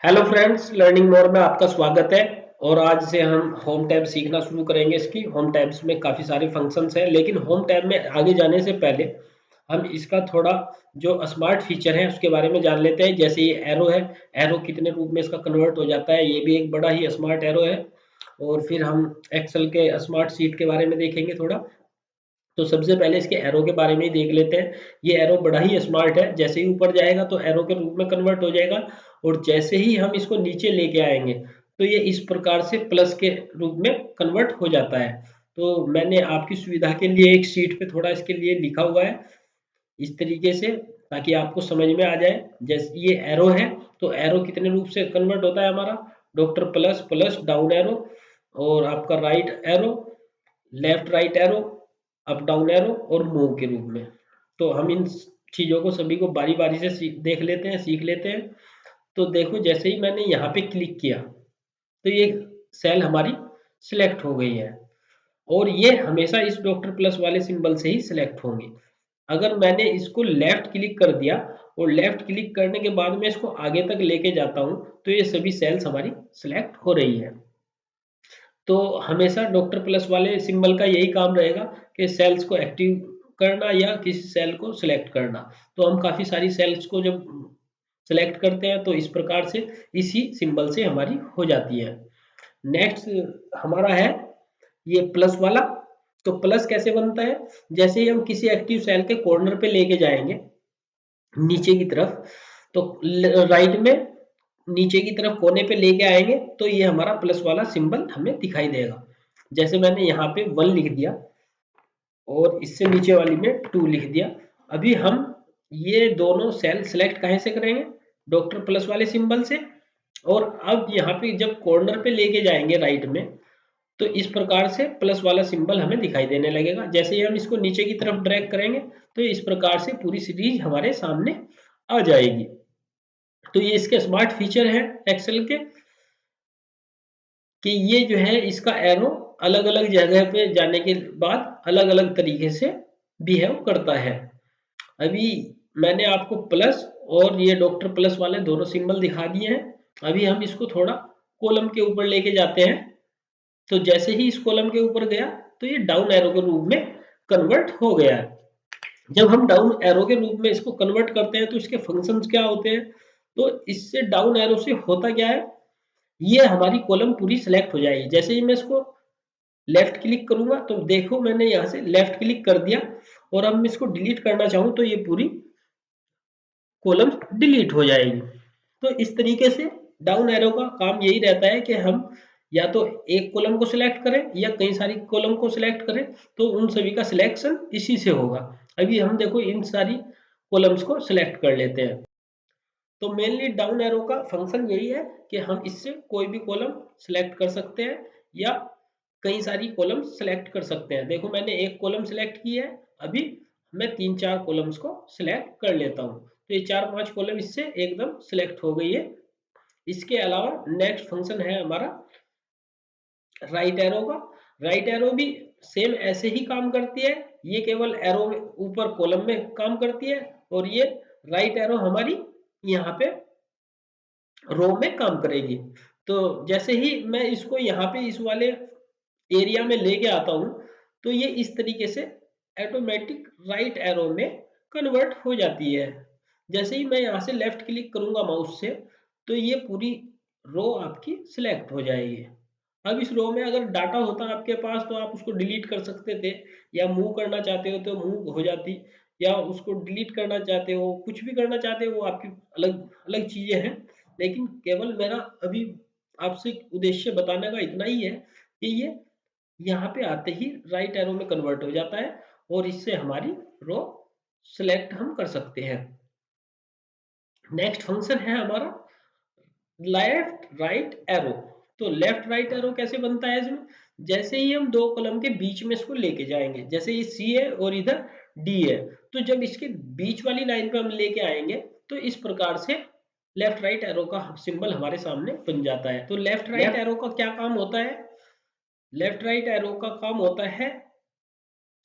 Hello friends, learning more में आपका स्वागत है। और आज से हम होम टैब सीखना शुरू करेंगे। इसकी होम टैब्स में काफ़ी सारे फंक्शंस हैं, लेकिन होम टैब में आगे जाने से पहले हम इसका थोड़ा जो स्मार्ट फीचर है उसके बारे में जान लेते हैं। जैसे ये एरो है, एरो कितने रूप में इसका कन्वर्ट हो जाता है, ये भी एक बड़ा ही स्मार्ट एरो है। और फिर हम एक्सेल के स्मार्ट सीट के बारे में देखेंगे थोड़ा। तो सबसे पहले इसके एरो के बारे में ही देख लेते हैं। ये एरो बड़ा ही स्मार्ट है, जैसे ही ऊपर जाएगा तो एरो के रूप में कन्वर्ट हो जाएगा, और जैसे ही हम इसको नीचे लेके आएंगे तो ये इस प्रकार से प्लस के रूप में कन्वर्ट हो जाता है। तो मैंने आपकी सुविधा के लिए एक शीट पे थोड़ा इसके लिए लिखा हुआ है इस तरीके से, ताकि आपको समझ में आ जाए। जैसे ये एरो है, तो एरो कितने रूप से कन्वर्ट होता है हमारा, doctor plus plus down arrow, और आपका right arrow, left right arrow, up down arrow और मूव के रूप में। तो हम इन चीजों को सभी को बारी बारी से देख लेते हैं, सीख लेते हैं। तो देखो, जैसे ही मैंने यहाँ पे क्लिक किया तो ये सेल हमारी सिलेक्ट हो गई है, और ये हमेशा इस डॉक्टर प्लस वाले सिंबल से ही सिलेक्ट होंगी। अगर मैंने इसको लेफ्ट क्लिक कर दिया और लेफ्ट क्लिक करने के बाद में इसको आगे तक लेके जाता हूँ तो ये सभी सेल्स हमारी सिलेक्ट हो रही है। तो हमेशा डॉक्टर प्लस वाले सिंबल का यही काम रहेगा कि सेल्स को एक्टिव करना या किसी सेल को सिलेक्ट करना। तो हम काफी सारी सेल्स को जब सिलेक्ट करते हैं तो इस प्रकार से इसी सिंबल से हमारी हो जाती है। नेक्स्ट हमारा है ये प्लस वाला। तो प्लस कैसे बनता है, जैसे ही हम किसी एक्टिव सेल के कॉर्नर पे लेके जाएंगे नीचे की तरफ, तो राइट में नीचे की तरफ कोने पे लेके आएंगे तो ये हमारा प्लस वाला सिंबल हमें दिखाई देगा। जैसे मैंने यहाँ पे 1 लिख दिया और इससे नीचे वाली में 2 लिख दिया। अभी हम ये दोनों सेल सिलेक्ट कहाँ से करेंगे, डॉक्टर प्लस वाले सिंबल से। और अब यहाँ पे जब कॉर्नर पे लेके जाएंगे राइट में, तो इस प्रकार से प्लस वाला सिंबल हमें दिखाई देने लगेगा। जैसे ही हम इसको नीचे की तरफ ड्रैग करेंगे तो इस प्रकार से पूरी सीरीज हमारे सामने आ जाएगी। तो ये इसके स्मार्ट फीचर है एक्सेल के, कि ये जो है इसका एरो अलग अलग जगह पे जाने के बाद अलग अलग तरीके से बिहेव करता है। अभी मैंने आपको प्लस और ये डॉक्टर प्लस वाले दोनों सिंबल दिखा दिए हैं। अभी हम इसको थोड़ा कॉलम के ऊपर लेके जाते हैं। तो जैसे ही इस कॉलम के ऊपर गया तो ये डाउन एरो के रूप में कन्वर्ट हो गया है। जब हम डाउन एरो के रूप में इसको कन्वर्ट करते हैं तो इसके फंक्शंस क्या होते हैं, तो इससे डाउन एरो से होता क्या है, ये हमारी कॉलम पूरी सिलेक्ट हो जाएगी। जैसे ही मैं इसको लेफ्ट क्लिक करूंगा तो देखो मैंने यहाँ से लेफ्ट क्लिक कर दिया, और अब मैं इसको डिलीट करना चाहूँ तो ये पूरी कॉलम डिलीट हो जाएगी। तो इस तरीके से डाउन एरो का काम यही रहता है कि हम या तो एक कॉलम को सिलेक्ट करें या कई सारी कॉलम को सिलेक्ट करें, तो उन सभी का सिलेक्शन इसी से होगा। अभी हम देखो इन सारी कॉलम्स को सिलेक्ट कर लेते हैं। तो मेनली डाउन एरो का फंक्शन यही है कि हम इससे कोई भी कॉलम सिलेक्ट कर सकते हैं या कई सारी कॉलम सिलेक्ट कर सकते हैं। देखो मैंने एक कॉलम सिलेक्ट की है, अभी मैं 3-4 कॉलम्स को सिलेक्ट कर लेता हूँ तो ये 4-5 कॉलम इससे एकदम सिलेक्ट हो गई है। इसके अलावा नेक्स्ट फंक्शन है हमारा राइट एरो का। राइट एरो भी सेम ऐसे ही काम करती है, ये केवल एरो ऊपर कॉलम में काम करती है, और ये राइट एरो हमारी यहाँ पे रो में काम करेगी। तो जैसे ही मैं इसको यहाँ पे इस वाले एरिया में लेके आता हूँ तो ये इस तरीके से ऑटोमेटिक राइट एरो में कन्वर्ट हो जाती है। जैसे ही मैं यहाँ से लेफ्ट क्लिक करूंगा माउस से तो ये पूरी रो आपकी सिलेक्ट हो जाएगी। अब इस रो में अगर डाटा होता आपके पास तो आप उसको डिलीट कर सकते थे, या मूव करना चाहते हो तो मूव हो जाती, या उसको डिलीट करना चाहते हो, कुछ भी करना चाहते हो, वो आपकी अलग अलग चीजें हैं। लेकिन केवल मेरा अभी आपसे उद्देश्य बताने का इतना ही है कि ये यहाँ पे आते ही राइट एरो में कन्वर्ट हो जाता है, और इससे हमारी रो सिलेक्ट हम कर सकते हैं। नेक्स्ट फंक्शन है हमारा लेफ्ट राइट एरो। तो लेफ्ट राइट एरो कैसे बनता है इसमें, जैसे ही हम दो कॉलम के बीच में इसको लेके जाएंगे, जैसे ये सी है और इधर डी है, तो जब इसके बीच वाली लाइन पे हम लेके आएंगे तो इस प्रकार से लेफ्ट राइट एरो का सिंबल हमारे सामने बन जाता है। तो लेफ्ट राइट एरो का क्या काम होता है, लेफ्ट राइट एरो का काम होता है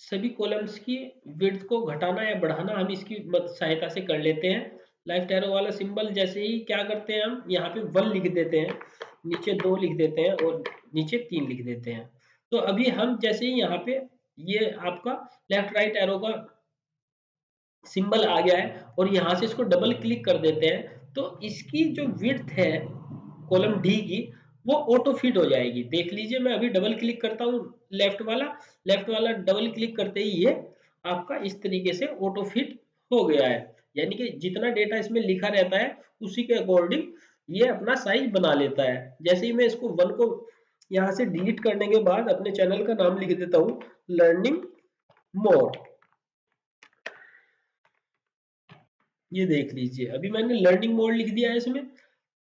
सभी कॉलम्स की विड्थ को घटाना या बढ़ाना, हम इसकी सहायता से कर लेते हैं। लेफ्ट एरो वाला सिंबल जैसे ही क्या करते हैं, हम यहाँ पे 1 लिख देते हैं, नीचे 2 लिख देते हैं और नीचे 3 लिख देते हैं। तो अभी हम जैसे ही यहाँ पे ये आपका लेफ्ट राइट एरो का सिंबल आ गया है और यहाँ से इसको डबल क्लिक कर देते हैं, तो इसकी जो विड्थ है कॉलम डी की, वो ऑटो फिट हो जाएगी। देख लीजिए, मैं अभी डबल क्लिक करता हूँ लेफ्ट वाला डबल क्लिक करते ही ये आपका इस तरीके से ऑटो फिट हो गया है। यानी कि जितना डेटा इसमें लिखा रहता है उसी के अकॉर्डिंग ये अपना साइज बना लेता है। जैसे ही मैं इसको 1 को यहाँ से डिलीट करने के बाद अपने चैनल का नाम लिख देता हूँ, लर्निंग मोर। ये देख लीजिए, अभी मैंने लर्निंग मोड लिख दिया है इसमें।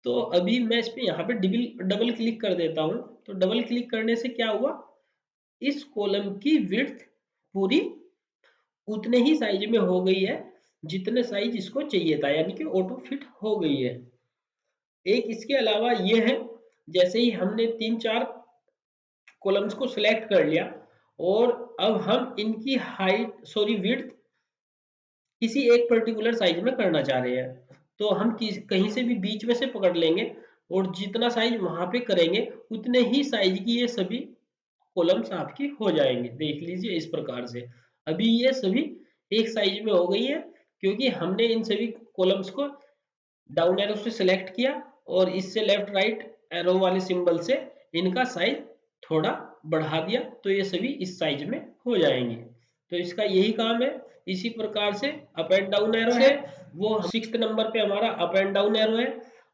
तो अभी मैं इस पे यहाँ पे डबल क्लिक कर देता हूँ। तो डबल क्लिक करने से क्या हुआ, इस कॉलम की विड्थ पूरी उतने ही साइज में हो गई है जितने साइज इसको चाहिए था, यानी कि ऑटो फिट हो गई है। एक इसके अलावा ये है, जैसे ही हमने 3-4 कॉलम्स को सिलेक्ट कर लिया और अब हम इनकी विड्थ किसी एक पर्टिकुलर साइज में करना चाह रहे हैं, तो हम कहीं से भी बीच में से पकड़ लेंगे और जितना साइज वहां पे करेंगे उतने ही साइज की ये सभी कॉलम्स आपकी हो जाएंगे। देख लीजिए इस प्रकार से अभी ये सभी एक साइज में हो गई है, क्योंकि हमने इन सभी कॉलम्स को डाउन एरो से सिलेक्ट किया और इससे लेफ्ट राइट एरो वाले सिंबल से इनका साइज थोड़ा बढ़ा दिया, तो ये सभी इस साइज में हो जाएंगे। तो इसका यही काम है। इसी प्रकार से अप एंड डाउन एरो है, वो 6th नंबर पे हमारा अप एंड डाउन एरो है।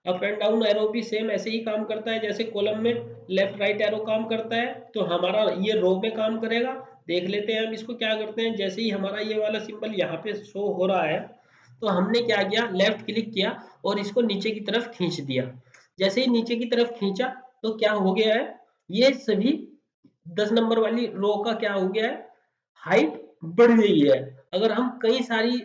अप एंड डाउन एरो भी सेम ऐसे ही काम करता है जैसे कॉलम में लेफ्ट राइट एरो काम करता है, तो हमारा ये रो में काम करेगा। देख लेते हैं हम इसको क्या करते हैं। जैसे ही हमारा ये वाला सिंबल यहाँ पे शो हो रहा है, तो हमने क्या किया, लेफ्ट क्लिक किया और इसको नीचे की तरफ खींच दिया। जैसे ही नीचे की तरफ खींचा तो क्या हो गया है, ये सभी 10 नंबर वाली रो का क्या हो गया है, हाइट बढ़ गई है। अगर हम कई सारी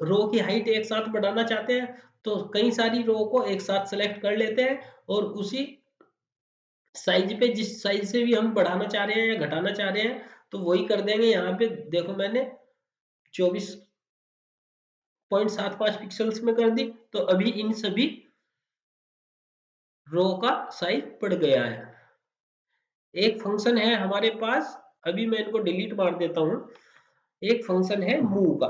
रो की हाइट एक साथ बढ़ाना चाहते हैं तो कई सारी रो को एक साथ सेलेक्ट कर लेते हैं और उसी साइज पे जिस साइज से भी हम बढ़ाना चाह रहे हैं या घटाना चाह रहे हैं तो वही कर देंगे। यहाँ पे देखो मैंने 24.75 पिक्सल्स में कर दी, तो अभी इन सभी रो का साइज बढ़ गया है। एक फंक्शन है हमारे पास, अभी मैं इनको डिलीट मार देता हूँ। एक फंक्शन है मूव का।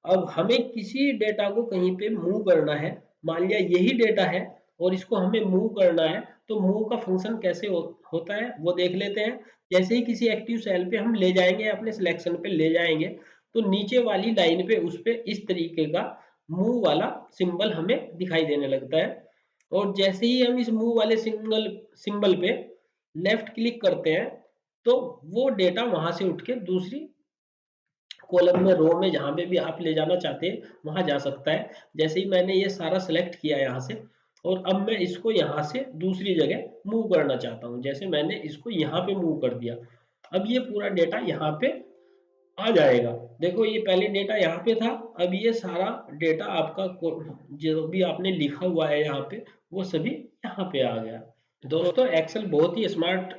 अब हमें किसी डेटा को कहीं पे मूव करना है, मान लिया यही डेटा है और इसको हमें मूव करना है, तो मूव का फंक्शन कैसे होता है वो देख लेते हैं। जैसे ही किसी एक्टिव सेल पे हम ले जाएंगे, अपने सिलेक्शन पे ले जाएंगे, तो नीचे वाली लाइन पे उस पे इस तरीके का मूव वाला सिंबल हमें दिखाई देने लगता है। और जैसे ही हम इस मूव वाले सिंबल पे लेफ्ट क्लिक करते हैं, तो वो डेटा वहां से उठ के दूसरी कॉलम में, रो में, जहां पे भी आप ले जाना चाहते हैं वहां जा सकता है। जैसे ही मैंने ये सारा सेलेक्ट किया यहाँ से और अब मैं इसको यहाँ से दूसरी जगह मूव करना चाहता हूँ, जैसे मैंने इसको यहाँ पे मूव कर दिया, अब ये पूरा डेटा यहाँ पे आ जाएगा। देखो ये पहले डेटा यहाँ पे था, अब ये सारा डेटा आपका जो भी आपने लिखा हुआ है यहाँ पे वो सभी यहाँ पे आ गया। दोस्तों एक्सेल बहुत ही स्मार्ट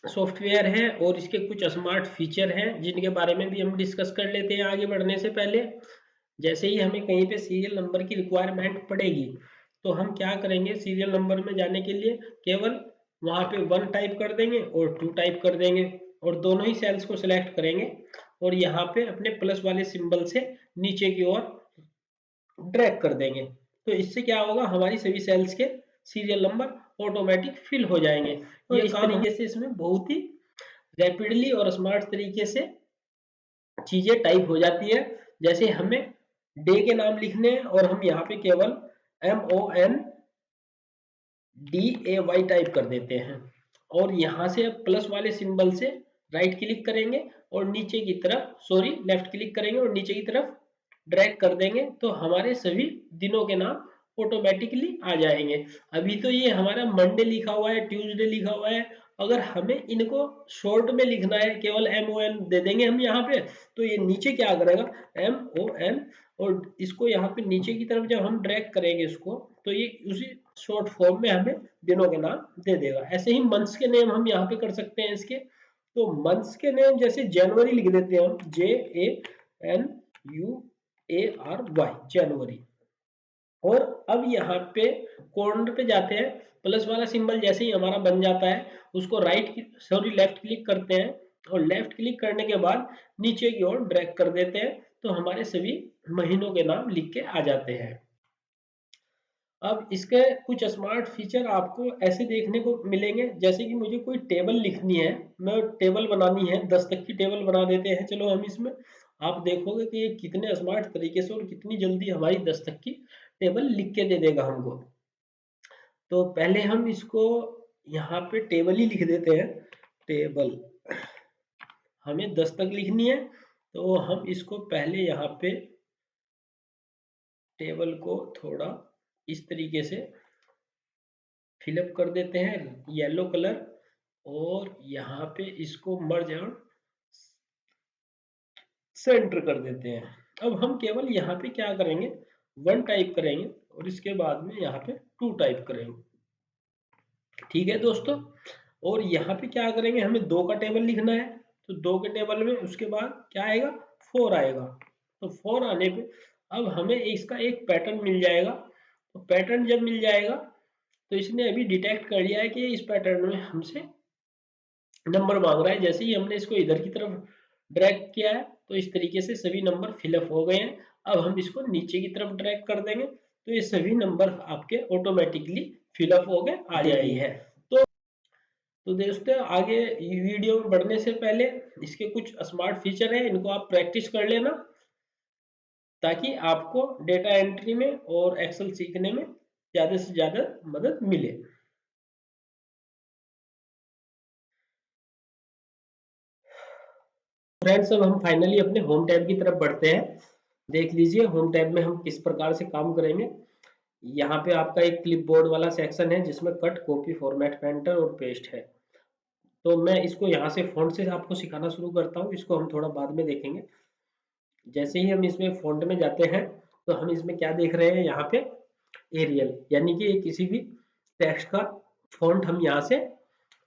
सॉफ्टवेयर है और इसके कुछ स्मार्ट फीचर हैं जिनके बारे में भी हम डिस्कस कर लेते हैं आगे बढ़ने से पहले। जैसे ही हमें कहीं पे सीरियल नंबर की रिक्वायरमेंट पड़ेगी तो हम क्या करेंगे, सीरियल नंबर में जाने के लिए केवल वहां पे 1 टाइप कर देंगे और 2 टाइप कर देंगे और दोनों ही सेल्स को सिलेक्ट करेंगे और यहाँ पे अपने प्लस वाले सिंबल से नीचे की ओर ड्रैग कर देंगे। तो इससे क्या होगा, हमारी सभी सेल्स के सीरियल नंबर ऑटोमेटिक फिल हो जाएंगे। तो इस तरीके से इसमें बहुत ही रैपिडली और स्मार्ट तरीके से चीजें टाइप हो जाती है। जैसे हमें डे के नाम लिखने हैं और हम यहाँ पे केवल MONDAY टाइप कर देते हैं और यहाँ से प्लस वाले सिंबल से राइट क्लिक करेंगे और नीचे की तरफ लेफ्ट क्लिक करेंगे और नीचे की तरफ ड्रैग कर देंगे, तो हमारे सभी दिनों के नाम ऑटोमेटिकली आ जाएंगे। अभी तो ये हमारा मंडे लिखा हुआ है, ट्यूसडे लिखा हुआ है, अगर हमें इनको शॉर्ट में लिखना है केवल MON दे देंगे हम यहाँ पे, तो ये नीचे क्या करेगा, MON, और इसको यहाँ पे नीचे की तरफ जब हम ड्रैग करेंगे इसको, तो ये उसी शॉर्ट फॉर्म में हमें दिनों के नाम दे देगा। ऐसे ही मंथ्स के नेम हम यहाँ पे कर सकते हैं इसके। तो मंथ्स के नेम जैसे जनवरी लिख देते हैं हम, JANUARY, जनवरी। और अब यहाँ पे कॉर्नर पे जाते हैं, प्लस वाला सिंबल जैसे ही हमारा बन जाता है उसको लेफ्ट क्लिक करते हैं और लेफ्ट क्लिक करने के बाद नीचे की ओर ड्रैग कर देते हैं, तो हमारे सभी महीनों के नाम लिख के आ जाते हैं। अब इसके कुछ स्मार्ट फीचर आपको ऐसे देखने को मिलेंगे, जैसे कि मुझे कोई टेबल लिखनी है, मैं टेबल बनानी है, 10 तक की टेबल बना देते हैं चलो हम इसमें। आप देखोगे कि ये कितने स्मार्ट तरीके से और कितनी जल्दी हमारी 10 तक की टेबल लिख के दे देगा हमको। तो पहले हम इसको यहाँ पे टेबल ही लिख देते हैं, टेबल हमें 10 तक लिखनी है, तो हम इसको पहले यहाँ पे टेबल को थोड़ा इस तरीके से फिलअप कर देते हैं येलो कलर, और यहाँ पे इसको मर्ज और सेंटर कर देते हैं। अब हम केवल यहाँ पे क्या करेंगे, 1 टाइप करेंगे और इसके बाद में यहाँ पे 2 टाइप करेंगे। ठीक है दोस्तों, और यहाँ पे क्या करेंगे, हमें 2 का टेबल लिखना है, तो 2 के टेबल में उसके बाद क्या आएगा, 4 आएगा। तो 4 आने पे अब हमें इसका एक पैटर्न मिल जाएगा। तो पैटर्न जब मिल जाएगा तो इसने अभी डिटेक्ट कर लिया है कि इस पैटर्न में हमसे नंबर मांग रहा है। जैसे ही हमने इसको इधर की तरफ ड्रैग किया है तो इस तरीके से सभी नंबर फिलअप हो गए हैं। अब हम इसको नीचे की तरफ ड्रैग कर देंगे तो ये सभी नंबर आपके ऑटोमेटिकली फिलअप हो गए आ जाएगी है। तो दोस्तों आगे वीडियो में बढ़ने से पहले इसके कुछ स्मार्ट फीचर हैं, इनको आप प्रैक्टिस कर लेना ताकि आपको डेटा एंट्री में और एक्सेल सीखने में ज़्यादा से ज़्यादा मदद मिले। फ्रेंड्स अब हम फाइनली अपने होम टैब की तरफ बढ़ते हैं। देख लीजिए होम टैब में हम किस प्रकार से काम करेंगे। यहाँ पे आपका एक क्लिपबोर्ड वाला सेक्शन है जिसमें कट, कॉपी, फॉर्मेट, पेंटर और पेस्ट है। तो मैं इसको यहाँ से फ़ॉन्ट से आपको सिखाना शुरू करता हूँ, इसको हम थोड़ा बाद में देखेंगे। जैसे ही हम इसमें फ़ॉन्ट में जाते हैं तो हम इसमें क्या देख रहे हैं, यहाँ पे एरियल, यानी कि किसी भी टेक्स्ट का फ़ॉन्ट हम यहाँ से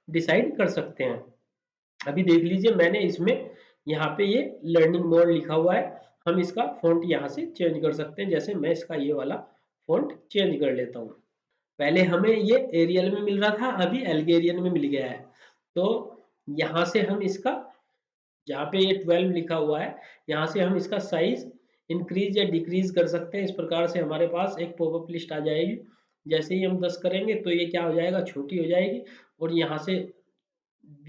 डिसाइड कर सकते हैं। अभी देख लीजिए मैंने इसमें यहाँ पे ये लर्निंग मोड लिखा हुआ है, हम इसका फ़ॉन्ट यहाँ से चेंज कर सकते हैं। जैसे मैं इसका ये वाला फ़ॉन्ट चेंज कर लेता हूँ। पहले हमें ये एरियल में मिल रहा था, अभी एल्गेरियन में मिल गया है। तो यहाँ से हम इसका, जहाँ पे ये 12 लिखा हुआ है, यहाँ से हम इसका साइज इंक्रीज या डिक्रीज कर सकते हैं। इस प्रकार से हमारे पास एक पॉपअप लिस्ट आ जाएगी। जैसे ही हम 10 करेंगे तो ये क्या हो जाएगा, छोटी हो जाएगी, और यहाँ से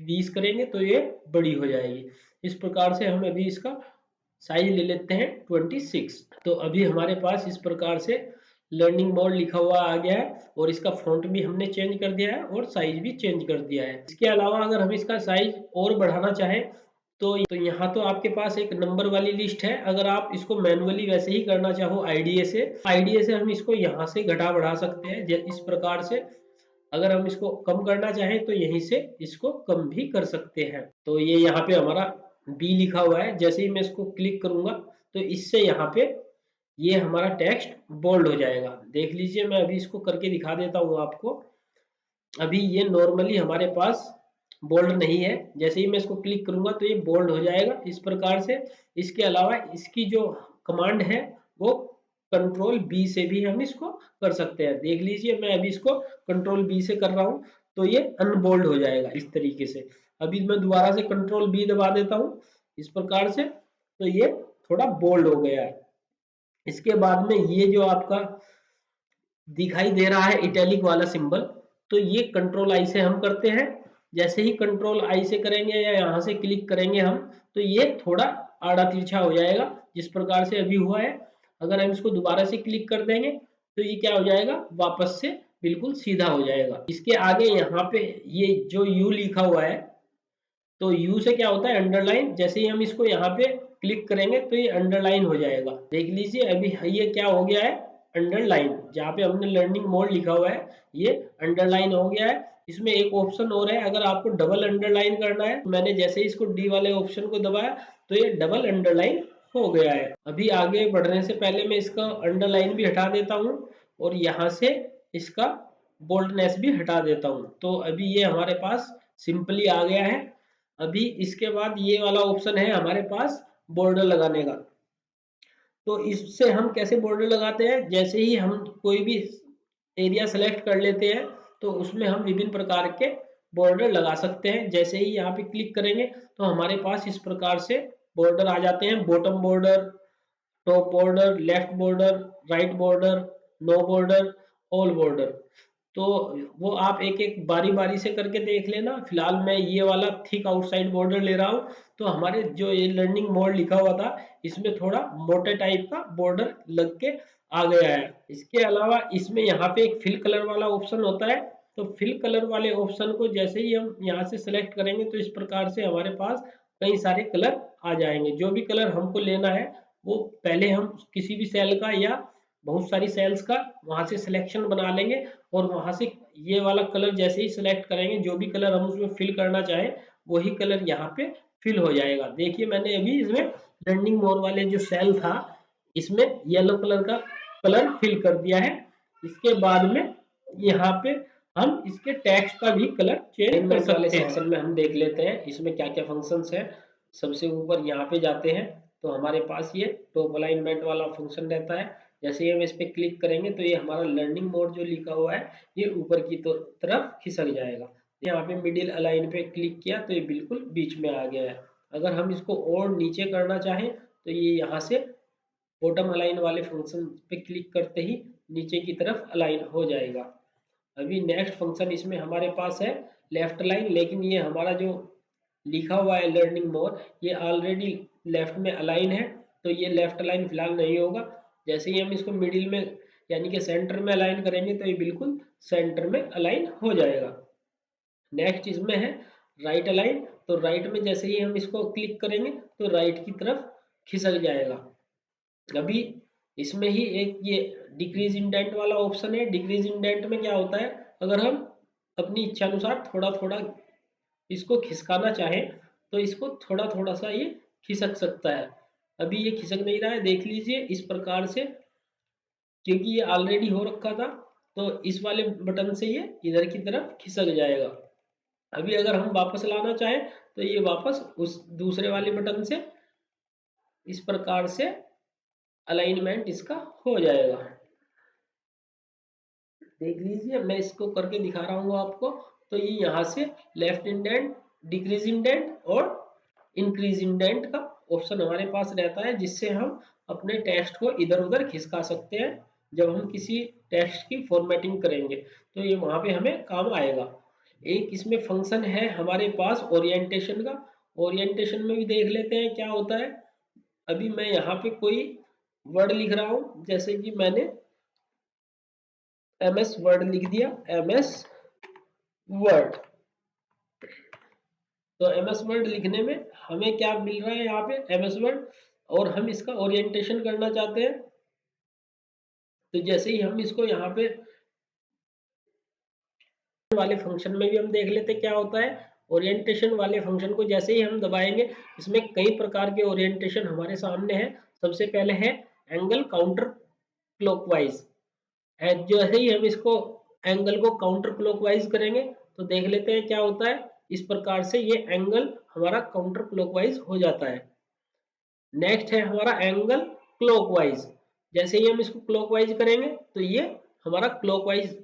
20 करेंगे तो ये बड़ी हो जाएगी। इस प्रकार से हम अभी इसका साइज ले लेते हैं 26। तो अभी हमारे पास इस प्रकार से लर्निंग मोड लिखा हुआ आ गया है, और इसका फॉन्ट भी हमने चेंज कर दिया है और साइज भी चेंज कर दिया है। इसके अलावा अगर हम इसका साइज और बढ़ाना चाहें तो यहाँ तो आपके पास एक नंबर वाली लिस्ट है। अगर आप इसको मैनुअली वैसे ही करना चाहो आईडीए से हम इसको यहाँ से घटा बढ़ा सकते हैं इस प्रकार से। अगर हम इसको कम करना चाहें तो यहीं से इसको कम भी कर सकते हैं। तो ये यहाँ पे हमारा बी लिखा हुआ है, जैसे ही मैं इसको क्लिक करूंगा तो इससे यहाँ पे ये हमारा टेक्स्ट बोल्ड हो जाएगा। देख लीजिए मैं अभी इसको करके दिखा देता हूँ आपको। अभी ये नॉर्मली हमारे पास बोल्ड नहीं है, जैसे ही मैं इसको क्लिक करूंगा तो ये बोल्ड हो जाएगा इस प्रकार से। इसके अलावा इसकी जो कमांड है वो कंट्रोल बी से भी हम इसको कर सकते हैं। देख लीजिए मैं अभी इसको कंट्रोल बी से कर रहा हूँ तो ये अनबोल्ड हो जाएगा इस तरीके से। अभी मैं दोबारा से कंट्रोल बी दबा देता हूँ इस प्रकार से, तो ये थोड़ा बोल्ड हो गया है। इसके बाद में ये जो आपका दिखाई दे रहा है इटैलिक वाला सिंबल, तो ये कंट्रोल आई से हम करते हैं। जैसे ही कंट्रोल आई से करेंगे या यहाँ से क्लिक करेंगे हम, तो ये थोड़ा आड़ा तिरछा हो जाएगा जिस प्रकार से अभी हुआ है। अगर हम इसको दोबारा से क्लिक कर देंगे तो ये क्या हो जाएगा, वापस से बिल्कुल सीधा हो जाएगा। इसके आगे यहाँ पे ये जो यू लिखा हुआ है, तो यू से क्या होता है, अंडरलाइन। जैसे ही हम इसको यहाँ पे क्लिक करेंगे तो ये अंडरलाइन हो जाएगा। देख लीजिए अभी ये क्या हो गया है, अंडरलाइन। जहाँ पे हमने लर्निंग मोड लिखा हुआ है ये अंडरलाइन हो गया है। इसमें एक ऑप्शन और है, अगर आपको डबल अंडरलाइन करना है, मैंने जैसे ही इसको डी वाले ऑप्शन को दबाया तो ये डबल अंडरलाइन हो गया है। अभी आगे बढ़ने से पहले मैं इसका अंडरलाइन भी हटा देता हूँ और यहाँ से इसका बोल्डनेस भी हटा देता हूँ। तो अभी ये हमारे पास सिंपली आ गया है। अभी इसके बाद ये वाला ऑप्शन है हमारे पास बॉर्डर लगाने का। तो इससे हम कैसे बॉर्डर लगाते हैं, जैसे ही हम कोई भी एरिया सेलेक्ट कर लेते हैं तो उसमें हम विभिन्न प्रकार के बॉर्डर लगा सकते हैं। जैसे ही यहाँ पे क्लिक करेंगे तो हमारे पास इस प्रकार से बॉर्डर आ जाते हैं, bottom border, top border, left border, right border, no border, all border. तो वो आप एक एक बारी बारी से करके देख लेना। फिलहाल मैं ये वाला थिक आउटसाइड बॉर्डर ले रहा हूँ। तो हमारे जो ये लर्निंग मोड लिखा हुआ था इसमें थोड़ा मोटे टाइप का बॉर्डर लग के आ गया है। इसके अलावा इसमें यहाँ पे एक फिल कलर वाला ऑप्शन होता है। तो फिल कलर वाले ऑप्शन को जैसे ही हम यहाँ से सिलेक्ट करेंगे तो इस प्रकार से हमारे पास कई सारे कलर आ जाएंगे। जो भी कलर हमको लेना है वो पहले हम किसी भी सेल का या बहुत सारी सेल्स का वहां से सिलेक्शन बना लेंगे और वहां से ये वाला कलर जैसे ही सिलेक्ट करेंगे, जो भी कलर हम उसमें फिल करना चाहें वही कलर यहाँ पे फिल हो जाएगा। देखिए मैंने अभी इसमें लर्निंग मोर वाले जो सेल था इसमें येलो कलर का कलर फिल कर दिया है। इसके बाद में यहाँ पे हम इसके टेक्स्ट का भी कलर चेंज कर सकते हैं। सेक्शन में हम देख लेते हैं इसमें क्या क्या फंक्शंस है। सबसे ऊपर यहाँ पे जाते हैं तो हमारे पास ये टॉप अलाइनमेंट वाला फंक्शन रहता है। जैसे ही हम इस पे क्लिक करेंगे तो ये हमारा लर्निंग मोड जो लिखा हुआ है ये ऊपर की तरफ खिसक जाएगा। यहाँ पे मिडिल अलाइन पे क्लिक किया तो ये बिल्कुल बीच में आ गया है। अगर हम इसको और नीचे करना चाहें तो ये यहाँ से बॉटम अलाइन वाले फंक्शन पे क्लिक करते ही नीचे की तरफ अलाइन हो जाएगा। अभी नेक्स्ट फंक्शन इसमें हमारे पास है लेफ्ट अलाइन, लेकिन ये हमारा जो लिखा हुआ है लर्निंग मोड ये ऑलरेडी लेफ्ट में अलाइन है तो ये लेफ्ट अलाइन फिलहाल नहीं होगा। जैसे ही हम इसको मिडिल में यानी कि सेंटर में अलाइन करेंगे तो ये बिल्कुल सेंटर में अलाइन हो जाएगा। नेक्स्ट इसमें है राइट अलाइन। तो राइट में जैसे ही हम इसको क्लिक करेंगे तो राइट की तरफ खिसक जाएगा। अभी इसमें ही एक ये डिक्रीज इंडेंट वाला ऑप्शन है। डिक्रीज इंडेंट में क्या होता है, अगर हम अपनी इच्छा अनुसार थोड़ा थोड़ा इसको खिसकाना चाहे तो इसको थोड़ा थोड़ा सा ये खिसक सकता है। अभी ये खिसक नहीं रहा है, देख लीजिए इस प्रकार से, क्योंकि ये ऑलरेडी हो रखा था तो इस वाले बटन से ये इधर की तरफ खिसक जाएगा। अभी अगर हम वापस लाना चाहें तो ये वापस उस दूसरे वाले बटन से इस प्रकार से अलाइनमेंट इसका हो जाएगा। देख लीजिए मैं इसको करके दिखा रहा हूँ आपको। तो ये यहाँ से लेफ्ट इंडेंट, डिक्रीज इंडेंट और इंक्रीज इंडेंट का ऑप्शन हमारे पास रहता है, जिससे हम अपने टेक्स्ट को इधर उधर खिसका सकते हैं। जब हम किसी टेक्स्ट की फॉर्मेटिंग करेंगे तो ये वहां पे हमें काम आएगा। एक इसमें फंक्शन है हमारे पास ओरिएंटेशन का। ओरिएंटेशन में भी देख लेते हैं क्या होता है। अभी मैं यहाँ पे कोई वर्ड लिख रहा हूँ, जैसे कि मैंने एमएस वर्ड लिख दिया, एमएस वर्ड। तो एमएस वर्ड लिखने में हमें क्या मिल रहा है यहाँ पे एमएस वर्ड, और हम इसका ओरिएंटेशन करना चाहते हैं। तो जैसे ही हम इसको यहाँ पे वाले फंक्शन में भी हम देख लेते क्या होता है। ओरिएंटेशन वाले फंक्शन को जैसे ही हम दबाएंगे इसमें कई प्रकार के ओरिएंटेशन हमारे सामने है। सबसे पहले है एंगल काउंटर क्लॉकवाइज। जैसे ही हम इसको एंगल को काउंटर क्लॉकवाइज करेंगे तो देख लेते हैं क्या होता है। इस प्रकार से ये एंगल हमारा काउंटर क्लॉकवाइज हो जाता है। नेक्स्ट है हमारा एंगल क्लॉकवाइज। जैसे ही हम इसको क्लॉकवाइज करेंगे तो ये हमारा क्लॉकवाइज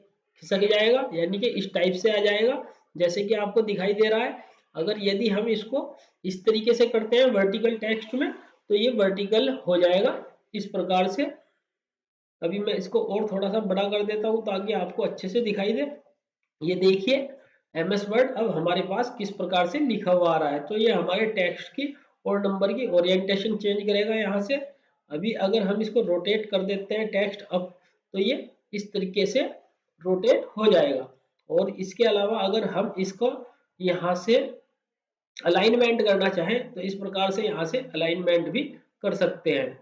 खिसक जाएगा, यानी कि इस टाइप से आ जाएगा जैसे कि आपको दिखाई दे रहा है। अगर यदि हम इसको इस तरीके से करते हैं वर्टिकल टेक्स्ट में तो ये वर्टिकल हो जाएगा इस प्रकार से। अभी मैं इसको और थोड़ा सा बड़ा कर देता हूँ ताकि आपको अच्छे से दिखाई दे। ये देखिए एमएस वर्ड अब हमारे पास किस प्रकार से लिखा हुआ आ रहा है। तो ये हमारे टेक्स्ट की और नंबर की ओरिएंटेशन चेंज करेगा यहाँ से। अभी अगर हम इसको रोटेट कर देते हैं टेक्स्ट अप तो ये इस तरीके से रोटेट हो जाएगा। और इसके अलावा अगर हम इसको यहाँ से अलाइनमेंट करना चाहें तो इस प्रकार से यहाँ से अलाइनमेंट भी कर सकते हैं।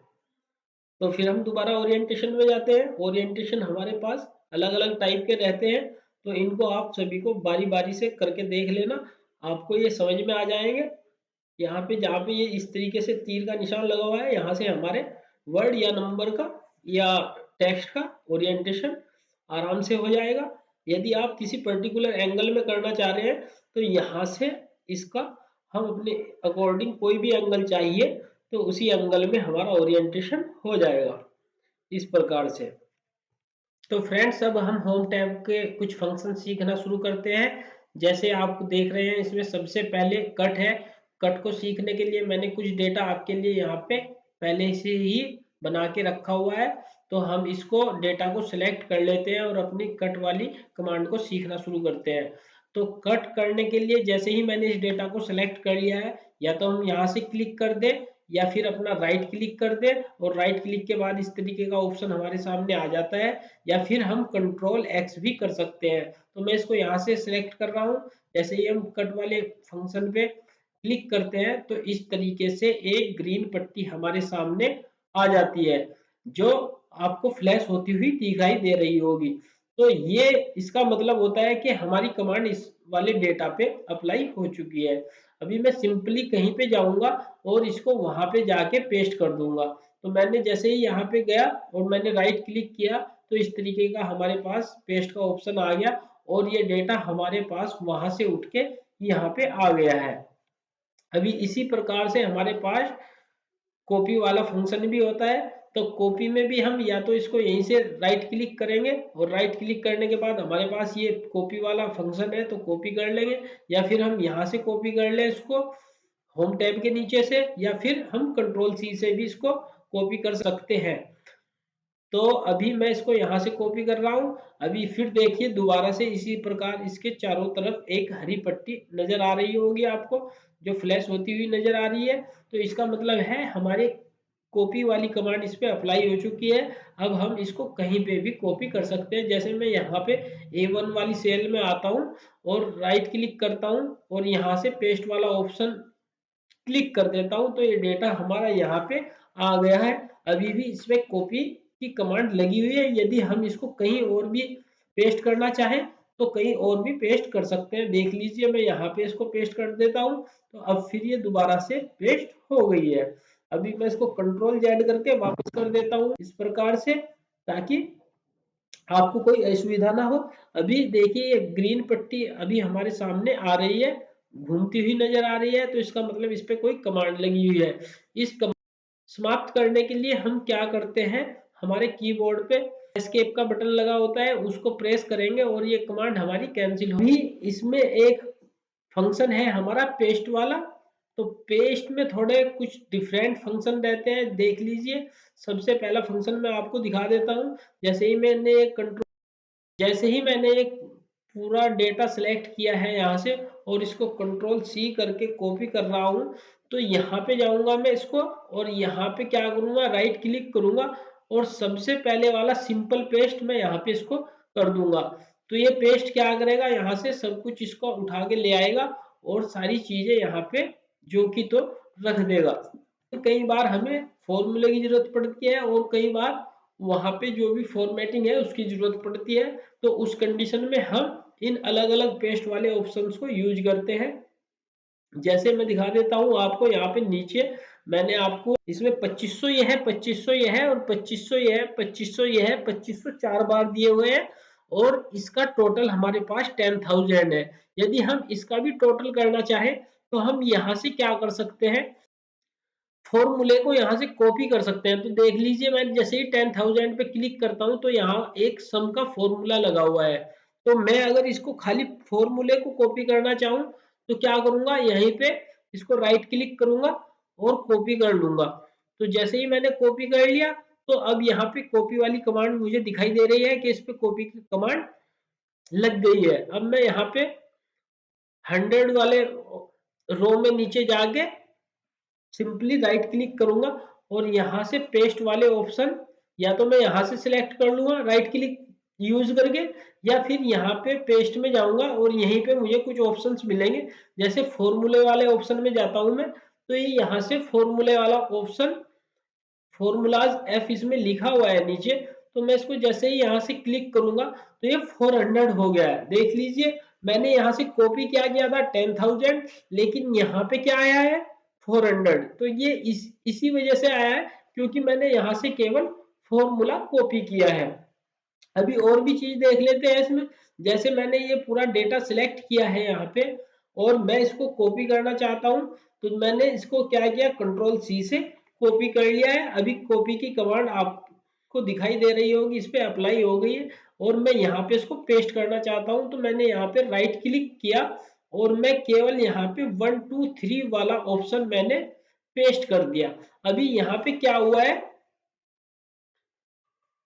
तो फिर हम दोबारा ओरिएंटेशन में जाते हैं। ओरिएंटेशन हमारे पास अलग अलग टाइप के रहते हैं, तो इनको आप सभी को बारी बारी से करके देख लेना, आपको ये समझ में आ जाएंगे। यहाँ पे जहाँ पे ये इस तरीके से तीर का निशान लगा हुआ है यहाँ से हमारे वर्ड या नंबर का या टेक्स्ट का ओरिएंटेशन आराम से हो जाएगा। यदि आप किसी पर्टिकुलर एंगल में करना चाह रहे हैं तो यहाँ से इसका हम अपने अकॉर्डिंग कोई भी एंगल चाहिए तो उसी एंगल में हमारा ओरिएंटेशन हो जाएगा इस प्रकार से। तो फ्रेंड्स अब हम होम टैब के कुछ फंक्शन सीखना शुरू करते हैं। जैसे आप देख रहे हैं इसमें सबसे पहले कट है। कट को सीखने के लिए मैंने कुछ डेटा आपके लिए यहाँ पे पहले से ही बना के रखा हुआ है। तो हम इसको डेटा को सिलेक्ट कर लेते हैं और अपनी कट वाली कमांड को सीखना शुरू करते हैं। तो कट करने के लिए जैसे ही मैंने इस डेटा को सिलेक्ट कर लिया है, या तो हम यहाँ से क्लिक कर दें या फिर अपना राइट क्लिक कर दें, और राइट क्लिक के बाद इस तरीके का ऑप्शन हमारे सामने आ जाता है, या फिर हम कंट्रोल एक्स भी कर सकते हैं। तो मैं इसको यहाँ से सिलेक्ट कर रहा हूँ। जैसे ही हम कट वाले फंक्शन पे क्लिक करते हैं तो इस तरीके से एक ग्रीन पट्टी हमारे सामने आ जाती है, जो आपको फ्लैश होती हुई दिखाई दे रही होगी। तो ये इसका मतलब होता है कि हमारी कमांड इस वाले डेटा पे अप्लाई हो चुकी है। अभी मैं सिंपली कहीं पे जाऊंगा और इसको वहां पे जाके पेस्ट कर दूंगा। तो मैंने जैसे ही यहाँ पे गया और मैंने राइट क्लिक किया तो इस तरीके का हमारे पास पेस्ट का ऑप्शन आ गया, और ये डेटा हमारे पास वहां से उठ के यहाँ पे आ गया है। अभी इसी प्रकार से हमारे पास कॉपी वाला फंक्शन भी होता है। तो कॉपी में भी हम या तो इसको यहीं से राइट क्लिक करेंगे, और राइट क्लिक करने के बाद हमारे पास ये कॉपी वाला फंक्शन है तो कॉपी कर लेंगे, या फिर हम यहाँ से कॉपी कर लें इसको होम टैब के नीचे से, या फिर हम कंट्रोल सी से भी इसको कॉपी कर सकते हैं। तो अभी मैं इसको यहाँ से कॉपी कर रहा हूँ। अभी फिर देखिए दोबारा से इसी प्रकार इसके चारों तरफ एक हरी पट्टी नजर आ रही होगी आपको, जो फ्लैश होती हुई नजर आ रही है। तो इसका मतलब है हमारे कॉपी वाली कमांड इस पे अप्लाई हो चुकी है। अब हम इसको कहीं पे भी कॉपी कर सकते हैं। जैसे मैं यहाँ पे A1 वाली सेल में आता हूँ और राइट क्लिक करता हूँ और यहाँ से पेस्ट वाला ऑप्शन क्लिक कर देता हूं, तो ये डेटा हमारा यहाँ पे आ गया है। अभी भी इसमें कॉपी की कमांड लगी हुई है। यदि हम इसको कहीं और भी पेस्ट करना चाहें तो कहीं और भी पेस्ट कर सकते हैं। देख लीजिए मैं यहाँ पे इसको पेस्ट कर देता हूँ, तो अब फिर ये दोबारा से पेस्ट हो गई है। अभी मैं इसको कंट्रोल जेड करके वापस कर देता हूँ इस प्रकार से, ताकि आपको कोई असुविधा ना हो। अभी देखिए ये ग्रीन पट्टी अभी हमारे सामने आ रही है, घूमती हुई नजर आ रही है, तो इसका मतलब इस पे कोई कमांड लगी हुई है। इस कमांड समाप्त करने के लिए हम क्या करते हैं, हमारे कीबोर्ड पे एस्केप का बटन लगा होता है, उसको प्रेस करेंगे और ये कमांड हमारी कैंसिल होगी। इसमें एक फंक्शन है हमारा पेस्ट वाला। तो पेस्ट में थोड़े कुछ डिफरेंट फंक्शन रहते हैं, देख लीजिए। सबसे पहला फंक्शन मैं आपको दिखा देता हूँ। जैसे ही मैंने एक पूरा डेटा सिलेक्ट किया है यहाँ से, और इसको कंट्रोल सी करके कॉपी कर रहा हूँ, तो यहाँ पे जाऊंगा मैं इसको, और यहाँ पे क्या करूंगा, राइट क्लिक करूंगा और सबसे पहले वाला सिंपल पेस्ट मैं यहाँ पे इसको कर दूंगा। तो ये पेस्ट क्या करेगा, यहाँ से सब कुछ इसको उठा के ले आएगा और सारी चीजें यहाँ पे जो कि तो रख देगा। तो कई बार हमें फॉर्मूले की जरूरत पड़ती है और कई बार वहां पे जो भी फॉर्मेटिंग है उसकी जरूरत पड़ती है। तो उस कंडीशन में हम इन अलग अलग पेस्ट वाले ऑप्शंस को यूज करते हैं। जैसे मैं दिखा देता हूँ आपको, यहाँ पे नीचे मैंने आपको इसमें 2500 ये है, 2500 ये है, और 2500 ये है, 2500 ये है, 2500 4 बार दिए हुए हैं, और इसका टोटल हमारे पास 10,000 है। यदि हम इसका भी टोटल करना चाहें तो हम यहाँ से क्या कर सकते हैं, फॉर्मूले को यहाँ से कॉपी कर सकते हैं। तो देख लीजिए मैं जैसे ही 10,000 पे क्लिक करता हूँ तो यहाँ एक सम का फॉर्मूला लगा हुआ है। तो मैं अगर इसको खाली फॉर्मूले को कॉपी करना चाहूँ तो क्या करूंगा, यहीं पे इसको राइट क्लिक करूंगा और कॉपी कर लूंगा। तो जैसे ही मैंने कॉपी कर लिया तो अब यहाँ पे कॉपी वाली कमांड मुझे दिखाई दे रही है कि इस पे कॉपी की कमांड लग गई है। अब मैं यहाँ पे 100 वाले रो में नीचे जाके सिंपली राइट क्लिक करूंगा और यहाँ से पेस्ट वाले ऑप्शन या तो मैं यहाँ से सिलेक्ट कर लूंगा राइट क्लिक यूज करके, या फिर यहाँ पे पेस्ट में जाऊंगा और यहीं पे मुझे कुछ ऑप्शंस मिलेंगे। जैसे फॉर्मूले वाले ऑप्शन में जाता हूं मैं, तो ये यहाँ से फॉर्मूले वाला ऑप्शन फॉर्मूलाज एफ इसमें लिखा हुआ है नीचे। तो मैं इसको जैसे ही यहाँ से क्लिक करूंगा तो ये 400 हो गया है। देख लीजिए मैंने यहाँ से कॉपी क्या किया था 10,000, लेकिन यहाँ पे क्या आया है 400। तो ये इसी वजह से आया है क्योंकि मैंने यहाँ से केवल फॉर्मूला कॉपी किया है। अभी और भी चीज देख लेते हैं इसमें। जैसे मैंने ये पूरा डेटा सिलेक्ट किया है यहाँ पे और मैं इसको कॉपी करना चाहता हूँ, तो मैंने इसको क्या किया, कंट्रोल सी से कॉपी कर लिया है। अभी कॉपी की कमांड आपको दिखाई दे रही होगी, इस पे अप्लाई हो गई है और मैं यहाँ पे इसको पेस्ट करना चाहता हूँ, तो मैंने यहाँ पे राइट क्लिक किया और मैं केवल यहाँ पे 1 2 3 वाला ऑप्शन मैंने पेस्ट कर दिया। अभी यहाँ पे क्या हुआ है,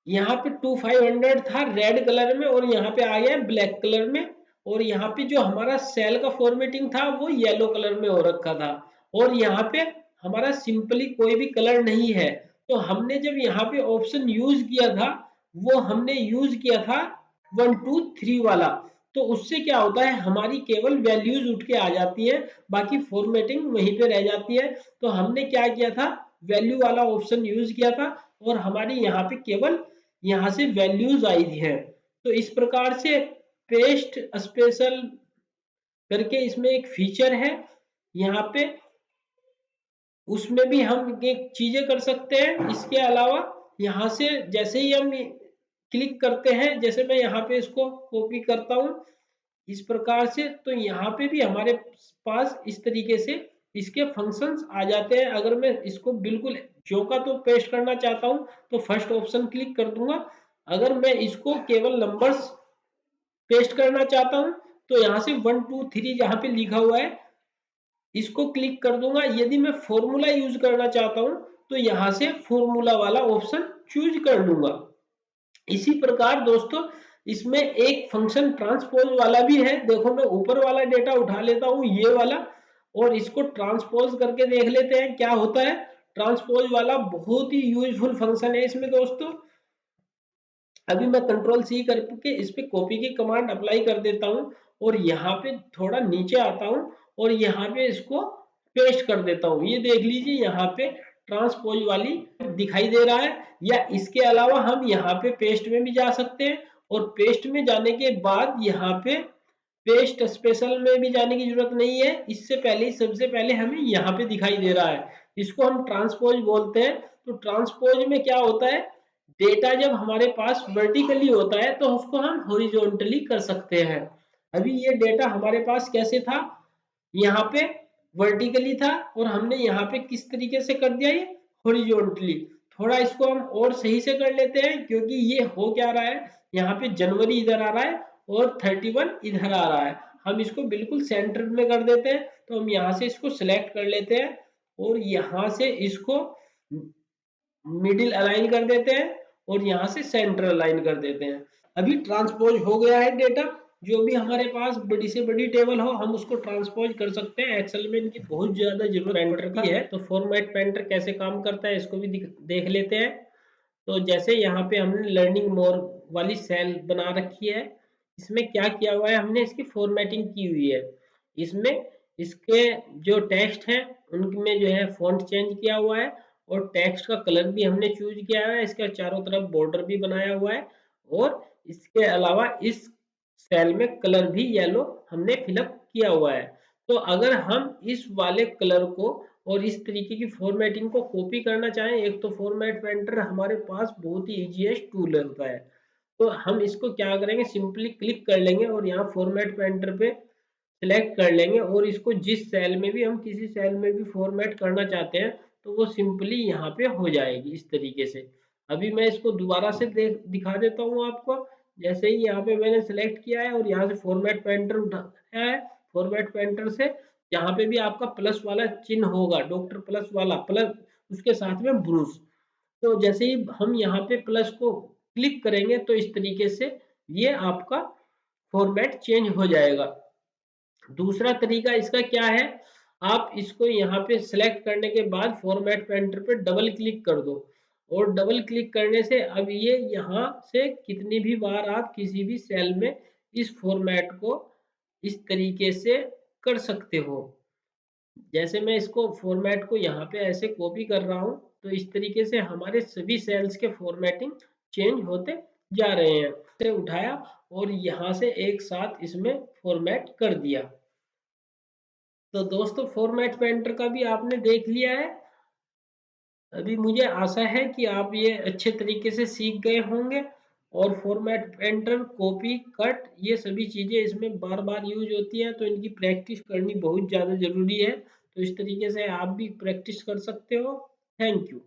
यहाँ पे 2500 था रेड कलर में और यहाँ पे आ गया ब्लैक कलर में, और यहाँ पे जो हमारा सेल का फॉर्मेटिंग था वो येलो कलर में हो रखा था, और यहाँ पे हमारा सिंपली कोई भी कलर नहीं है। तो हमने जब यहाँ पे ऑप्शन यूज किया था, वो हमने यूज किया था 1 2 3 वाला, तो उससे क्या होता है, हमारी केवल वैल्यूज उठ के आ जाती है, बाकी फॉर्मेटिंग वहीं पे रह जाती है। तो हमने क्या किया था, वैल्यू वाला ऑप्शन यूज किया था और हमारी यहाँ पे केवल यहाँ से वैल्यूज आई है। तो इस प्रकार से पेस्ट स्पेशल करके इसमें एक फीचर है, यहाँ पे उसमें भी हम एक चीजें कर सकते हैं। इसके अलावा यहाँ से जैसे ही हम क्लिक करते हैं, जैसे मैं यहाँ पे इसको कॉपी करता हूँ इस प्रकार से, तो यहाँ पे भी हमारे पास इस तरीके से इसके फंक्शंस आ जाते हैं। अगर मैं इसको बिल्कुल जो का तो पेस्ट करना चाहता हूँ तो फर्स्ट ऑप्शन क्लिक कर दूंगा। अगर मैं इसको केवल नंबर्स पेस्ट करना चाहता हूँ तो यहाँ से 1 2 3 जहाँ पे लिखा हुआ है इसको क्लिक कर दूंगा। यदि मैं फॉर्मूला यूज करना चाहता हूँ तो यहाँ से फॉर्मूला वाला ऑप्शन चूज कर लूंगा। इसी प्रकार दोस्तों इसमें एक फंक्शन ट्रांसपोज वाला भी है। देखो मैं ऊपर वाला डेटा उठा लेता हूँ ये वाला और इसको ट्रांसपोज करके देख लेते हैं क्या होता है। ट्रांसपोज वाला बहुत ही यूजफुल फंक्शन है इसमें दोस्तों। अभी मैं कंट्रोल सी करके इस पे कॉपी की कमांड अप्लाई कर देता हूँ और यहाँ पे थोड़ा नीचे आता हूँ और यहाँ पे इसको पेस्ट कर देता हूँ। ये देख लीजिए यहाँ पे ट्रांसपोज वाली दिखाई दे रहा है। या इसके अलावा हम यहाँ पे पेस्ट में भी जा सकते हैं और पेस्ट में जाने के बाद यहाँ पे पेस्ट स्पेशल में भी जाने की जरूरत नहीं है। इससे पहले सबसे पहले हमें यहाँ पे दिखाई दे रहा है, इसको हम ट्रांसपोज बोलते हैं। तो ट्रांसपोज में क्या होता है, डेटा जब हमारे पास वर्टिकली होता है तो उसको हम हॉरिजॉन्टली कर सकते हैं। अभी ये डेटा हमारे पास कैसे था, यहाँ पे वर्टिकली था और हमने यहाँ पे किस तरीके से कर दिया, ये हॉरिजॉन्टली। थोड़ा इसको हम और सही से कर लेते हैं क्योंकि ये हो क्या रहा है, यहाँ पे जनवरी इधर आ रहा है और 31 इधर आ रहा है। हम इसको बिल्कुल सेंटर में कर देते हैं। तो हम यहाँ से इसको सिलेक्ट कर लेते हैं और यहाँ से इसको मिडिल अलाइन कर देते हैं और यहाँ से सेंटर अलाइन कर देते हैं। अभी ट्रांसपोज हो गया है डेटा। जो भी हमारे पास बड़ी से बड़ी टेबल हो हम उसको ट्रांसपोज कर सकते हैं। एक्सेल में इनकी बहुत ज्यादा जरूरत पड़ती है। तो फॉर्मेट पेंटर कैसे काम करता है इसको भी देख लेते हैं। तो जैसे यहाँ पे हमने लर्निंग मोर वाली सेल बना रखी है, इसमें क्या किया हुआ है, हमने इसकी फॉर्मेटिंग की हुई है। इसमें इसके जो टेक्स्ट है उनमें जो है फॉन्ट चेंज किया हुआ है और टेक्स्ट का कलर भी हमने चूज किया है। इसके चारों तरफ बॉर्डर भी बनाया हुआ है और इसके अलावा इस सेल में कलर भी येलो हमने फिलअप किया हुआ है। तो अगर हम इस वाले कलर को और इस तरीके की फॉर्मेटिंग को कॉपी करना चाहें, एक तो फॉर्मेट पेंटर हमारे पास बहुत ही इजीएस्ट टूल होता है। तो हम इसको क्या करेंगे, सिंपली क्लिक कर लेंगे और यहाँ फॉर्मेट पेंटर पे सिलेक्ट कर लेंगे और इसको जिस सेल में भी हम किसी सेल में भी फॉर्मेट करना चाहते हैं तो वो सिंपली यहाँ पे हो जाएगी इस तरीके से। अभी मैं इसको दोबारा से दिखा देता हूँ आपको। जैसे ही यहाँ पे मैंने सिलेक्ट किया है और यहाँ से फॉर्मेट पेंटर उठाया है, फॉर्मेट पेंटर से यहाँ पे भी आपका प्लस वाला चिन्ह होगा, डॉक्टर प्लस वाला, प्लस उसके साथ में ब्रूस। तो जैसे ही हम यहाँ पे प्लस को क्लिक करेंगे तो इस तरीके से ये आपका फॉर्मेट चेंज हो जाएगा। दूसरा तरीका इसका क्या है, आप इसको यहाँ पे सिलेक्ट करने के बाद फॉर्मेट पेंटर पे डबल क्लिक कर दो और डबल क्लिक करने से अब ये यहाँ से कितनी भी बार आप किसी भी सेल में इस फॉर्मेट को इस तरीके से कर सकते हो। जैसे मैं इसको फॉर्मेट को यहाँ पे ऐसे कॉपी कर रहा हूँ तो इस तरीके से हमारे सभी सेल्स के फॉर्मेटिंग चेंज होते जा रहे हैं। से उठाया और यहाँ से एक साथ इसमें फॉर्मेट कर दिया। तो दोस्तों फॉर्मेट पेंटर का भी आपने देख लिया है। अभी मुझे आशा है कि आप ये अच्छे तरीके से सीख गए होंगे और फॉर्मेट पेंटर, कॉपी, कट, ये सभी चीजें इसमें बार बार यूज होती हैं तो इनकी प्रैक्टिस करनी बहुत ज़्यादा जरूरी है। तो इस तरीके से आप भी प्रैक्टिस कर सकते हो। Thank you.